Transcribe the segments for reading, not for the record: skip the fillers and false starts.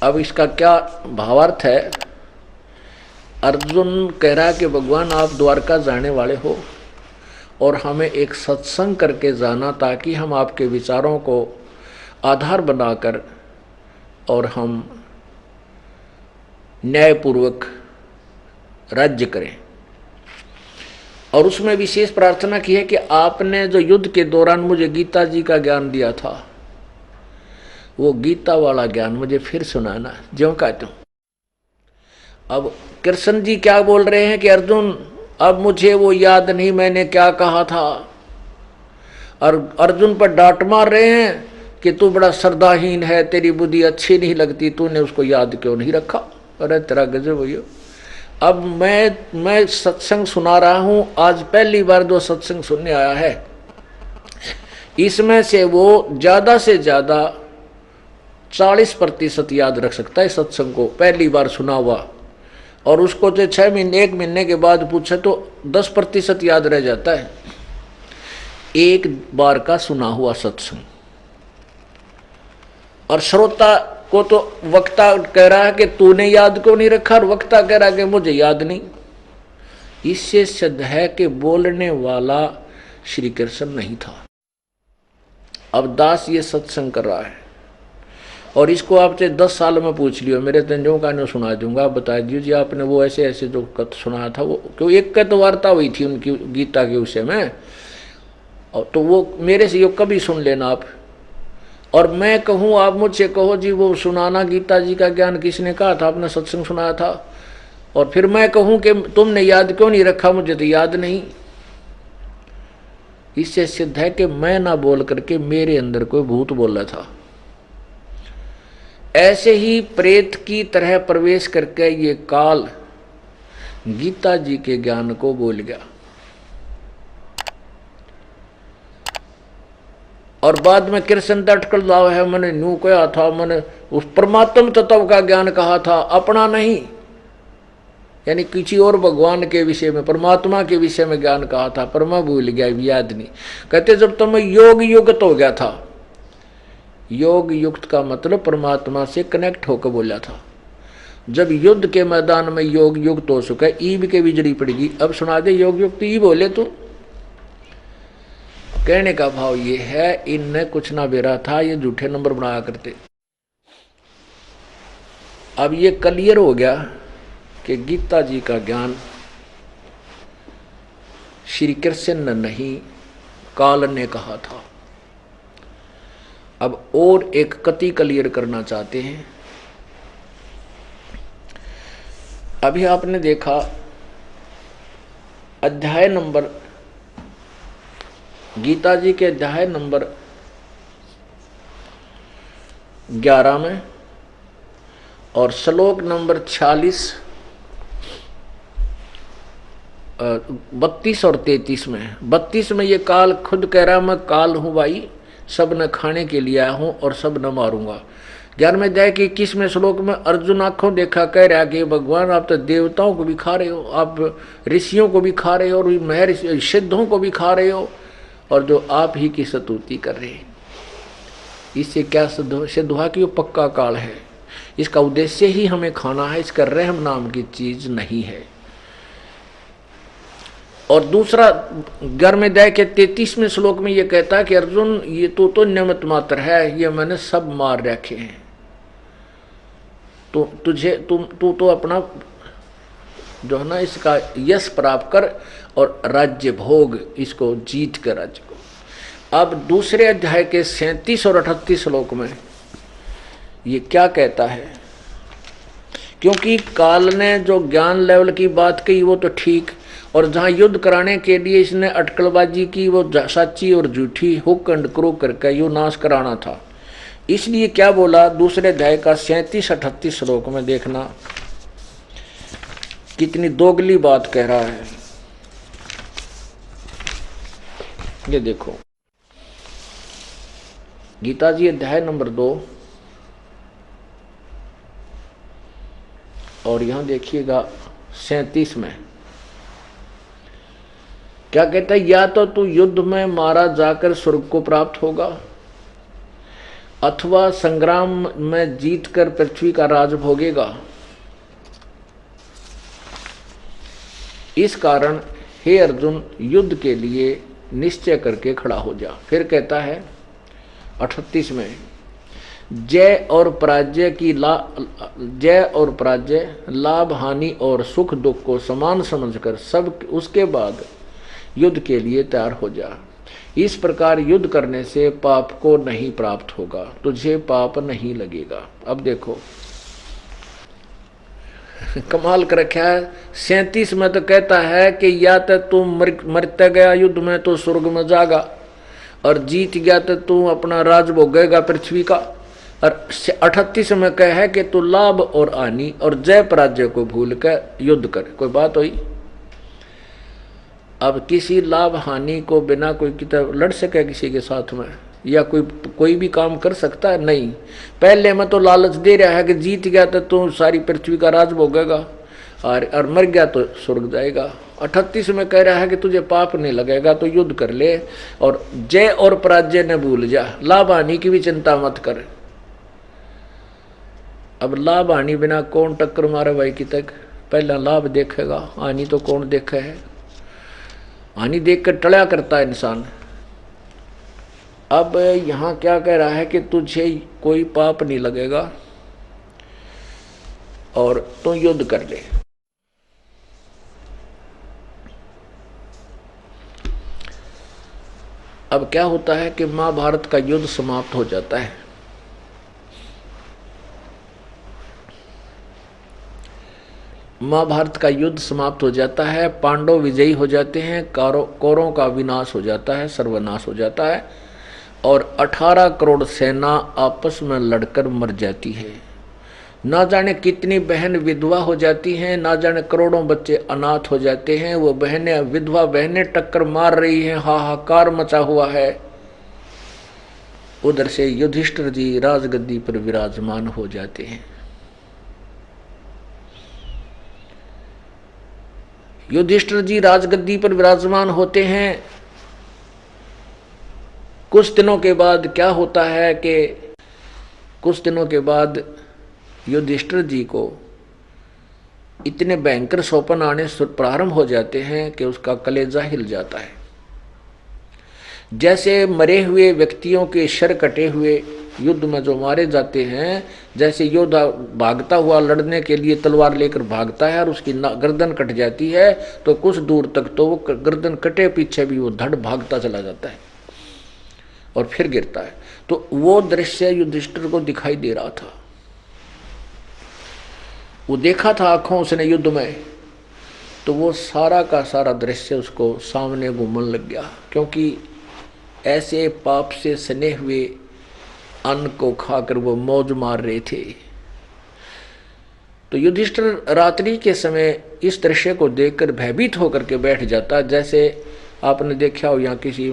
अब इसका क्या भावार्थ है? अर्जुन कह रहा है कि भगवान आप द्वारका जाने वाले हो और हमें एक सत्संग करके जाना ताकि हम आपके विचारों को आधार बनाकर और हम न्यायपूर्वक राज्य करें। और उसमें विशेष प्रार्थना की है कि आपने जो युद्ध के दौरान मुझे गीता जी का ज्ञान दिया था वो गीता वाला ज्ञान मुझे फिर सुनाना, ज्यों का त्यों। अब कृष्ण जी क्या बोल रहे हैं कि अर्जुन अब मुझे वो याद नहीं मैंने क्या कहा था, और अर्जुन पर डांट मार रहे हैं कि तू बड़ा श्रद्धाहीन है, तेरी बुद्धि अच्छी नहीं लगती, तूने उसको याद क्यों नहीं रखा। अरे तेरा गजब भैया। अब मैं सत्संग सुना रहा हूं, आज पहली बार जो सत्संग सुनने आया है इसमें से वो ज्यादा से ज्यादा 40% याद रख सकता है सत्संग को, पहली बार सुना हुआ। और उसको जो 6 महीने 1 महीने के बाद पूछे तो 10% याद रह जाता है एक बार का सुना हुआ सत्संग। और श्रोता को तो वक्ता कह रहा है कि तूने याद क्यों नहीं रखा, और वक्ता कह रहा है कि मुझे याद नहीं। इससे सिद्ध है कि बोलने वाला श्री कृष्ण नहीं था। अब दास ये सत्संग कर रहा है और इसको आपसे 10 साल में पूछ लियो, मेरे तंजों का नहीं सुना दूंगा, आप बता दीजिए आपने वो ऐसे ऐसे जो कथ सुनाया था वो, क्यों एक का तो वार्ता हुई थी उनकी गीता के विषय में, और तो वो मेरे से यो कभी सुन लेना आप। और मैं कहूँ आप मुझसे कहो जी वो सुनाना गीता जी का ज्ञान किसने कहा था, आपने सत्संग सुनाया था, और फिर मैं कहूँ कि तुमने याद क्यों नहीं रखा, मुझे तो याद नहीं। इससे सिद्ध है कि मैं ना बोल करके मेरे अंदर कोई भूत बोल रहा था। ऐसे ही प्रेत की तरह प्रवेश करके ये काल गीता जी के ज्ञान को बोल गया। और बाद में कृष्ण अटकल लाव है, मैंने न्यू कहा था, मैंने उस परमात्म तत्व का ज्ञान कहा था, अपना नहीं, यानी किसी और भगवान के विषय में परमात्मा के विषय में ज्ञान कहा था, पर मैं भूल गया, याद नहीं। कहते जब तो मैं योग युक्त हो गया था, योग युक्त का मतलब परमात्मा से कनेक्ट होकर बोला था। जब युद्ध के मैदान में योग युक्त हो चुका है, ईब के बिजली पड़ेगी, अब सुना दे योग युक्त ई बोले तो। कहने का भाव ये है इनने कुछ ना बेरा था, ये झूठे नंबर बनाया करते। अब ये क्लियर हो गया कि गीता जी का ज्ञान श्री कृष्ण ने नहीं काल ने कहा था। अब और एक कति क्लियर करना चाहते हैं। अभी आपने देखा अध्याय नंबर गीता जी के अध्याय नंबर 11 में और श्लोक नंबर 46, 32 और 33 में। 32 में ये काल खुद कह रहा मैं काल हूं भाई, सब न खाने के लिए आया हूं और सब न मारूंगा। 11वें अध्याय के 21वें श्लोक में अर्जुन आंखों देखा कह रहा कि भगवान आप तो देवताओं को भी खा रहे हो, आप ऋषियों को भी खा रहे हो और महर्षि सिद्धों को भी खा रहे हो, और जो आप ही की स्तुति कर रहे हैं। इससे क्या सिद्ध हुआ कि वो पक्का काल है, इसका उद्देश्य ही हमें खाना है, इसका रहम नाम की चीज नहीं है। और दूसरा 11वें अध्याय के 33वें श्लोक में ये कहता है कि अर्जुन ये तो निमित्त मात्र है, ये मैंने सब मार रखे हैं, तो तुझे तू तो अपना जो है ना इसका यश प्राप्त कर और राज्य भोग, इसको जीत कर राज्य को। अब दूसरे अध्याय के 37 और 38 श्लोक में ये क्या कहता है, क्योंकि काल ने जो ज्ञान लेवल की बात कही वो तो ठीक, और जहाँ युद्ध कराने के लिए इसने अटकलबाजी की वो सच्ची और झूठी हुक एंड क्रूक करके यो नाश कराना था। इसलिए क्या बोला दूसरे अध्याय का 37-38 श्लोक में, देखना कितनी दोगली बात कह रहा है। ये देखो गीता जी अध्याय नंबर 2 और यहां देखिएगा 37 में क्या कहता है, या तो तू युद्ध में मारा जाकर स्वर्ग को प्राप्त होगा, अथवा संग्राम में जीतकर पृथ्वी का राज भोगेगा। इस कारण हे अर्जुन, युद्ध के लिए निश्चय करके खड़ा हो जा। फिर कहता है 38 में, जय और पराजय लाभ हानि और सुख दुख को समान समझकर सब उसके बाद युद्ध के लिए तैयार हो जा। इस प्रकार युद्ध करने से पाप को नहीं प्राप्त होगा, तुझे पाप नहीं लगेगा। अब देखो कमाल कर रखा है। 37 में तो कहता है कि या तो तू मरता गया युद्ध में तो स्वर्ग में जागा, और जीत गया तो तू अपना राज भोगेगा पृथ्वी का। और 38 में कह है कि तू लाभ और हानि और जय पराजय को भूल कर युद्ध कर। कोई बात हुई? अब किसी लाभ हानि को बिना कोई किताब लड़ सके किसी के साथ में, या कोई भी काम कर सकता है? नहीं। पहले में तो लालच दे रहा है कि जीत गया तो तू सारी पृथ्वी का राज भोगेगा, और मर गया तो स्वर्ग जाएगा। 38 में कह रहा है कि तुझे पाप नहीं लगेगा तो युद्ध कर ले, और जय और पराजय न भूल जा, लाभ हानि की भी चिंता मत कर। अब लाभ हानि बिना कौन टक्कर मारे भाई की तक? पहला लाभ देखेगा, हानि तो कौन देखे है? हानि देखकर टळा करता है इंसान। अब यहां क्या कह रहा है कि तुझे कोई पाप नहीं लगेगा और तू युद्ध कर ले। अब क्या होता है कि महाभारत का युद्ध समाप्त हो जाता है। महाभारत का युद्ध समाप्त हो जाता है, पांडव विजयी हो जाते हैं, कौरवों का विनाश हो जाता है, सर्वनाश हो जाता है, और 18 करोड़ सेना आपस में लड़कर मर जाती है। ना जाने कितनी बहन विधवा हो जाती हैं, ना जाने करोड़ों बच्चे अनाथ हो जाते हैं। वो बहनें, विधवा बहनें टक्कर मार रही हैं, हाहाकार मचा हुआ है। उधर से युधिष्ठिर जी राजगद्दी पर विराजमान हो जाते हैं। युधिष्ठिर जी राजगद्दी पर विराजमान होते हैं। कुछ दिनों के बाद क्या होता है कि कुछ दिनों के बाद युधिष्ठिर जी को इतने भयंकर स्वप्न आने प्रारंभ हो जाते हैं कि उसका कलेजा हिल जाता है। जैसे मरे हुए व्यक्तियों के शर कटे हुए युद्ध में जो मारे जाते हैं, जैसे योद्धा भागता हुआ लड़ने के लिए तलवार लेकर भागता है और उसकी गर्दन कट जाती है, तो कुछ दूर तक तो वो गर्दन कटे पीछे भी वो धड़ भागता चला जाता है और फिर गिरता है। तो वो दृश्य युधिष्ठिर को दिखाई दे रहा था। वो देखा था आंखों उसने युद्ध में, तो वो सारा का सारा दृश्य उसको सामने घूमने लग गया, क्योंकि ऐसे पाप से सने हुए अन्न को खाकर वो मौज मार रहे थे। तो युधिष्ठिर रात्रि के समय इस दृश्य को देखकर भयभीत होकर के बैठ जाता, जैसे आपने देखा हो यहाँ किसी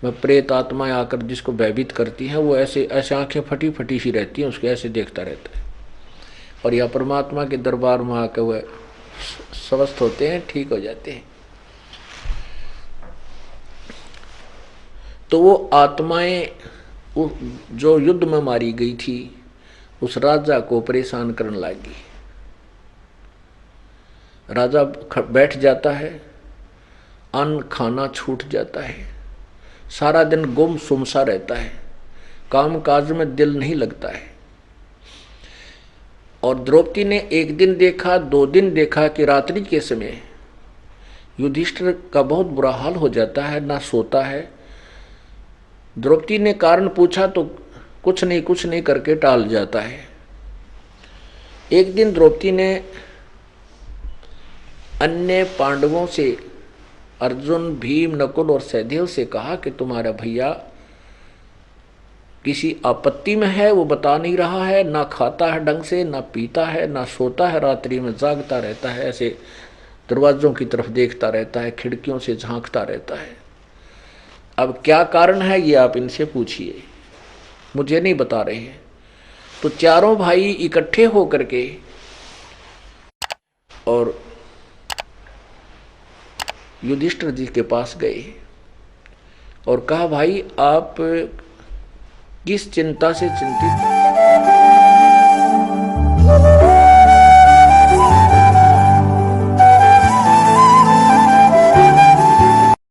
में प्रेत आत्माएं आकर जिसको भयभीत करती हैं, वो ऐसे ऐसे आंखें फटी फटी सी रहती हैं, उसके ऐसे देखता रहता है। और यह परमात्मा के दरबार में आकर वह स्वस्थ होते हैं, ठीक हो जाते हैं। तो वो आत्माएं जो युद्ध में मारी गई थी उस राजा को परेशान करने लगी। राजा बैठ जाता है, अन्न खाना छूट जाता है, सारा दिन गुम सुम सा रहता है, काम काज में दिल नहीं लगता है। और द्रौपदी ने एक दिन देखा, 2 दिन देखा कि रात्रि के समय युधिष्ठिर का बहुत बुरा हाल हो जाता है, ना सोता है। द्रौपदी ने कारण पूछा तो कुछ नहीं करके टाल जाता है। एक दिन द्रौपदी ने अन्य पांडवों से, अर्जुन, भीम, नकुल और सहदेव से कहा कि तुम्हारा भैया किसी आपत्ति में है, वो बता नहीं रहा है, ना खाता है ढंग से, ना पीता है, ना सोता है, रात्रि में जागता रहता है, ऐसे दरवाजों की तरफ देखता रहता है, खिड़कियों से झांकता रहता है। अब क्या कारण है ये आप इनसे पूछिए, मुझे नहीं बता रहे हैं। तो चारों भाई इकट्ठे होकर के और युधिष्ठिर जी के पास गए और कहा, भाई आप किस चिंता से चिंतित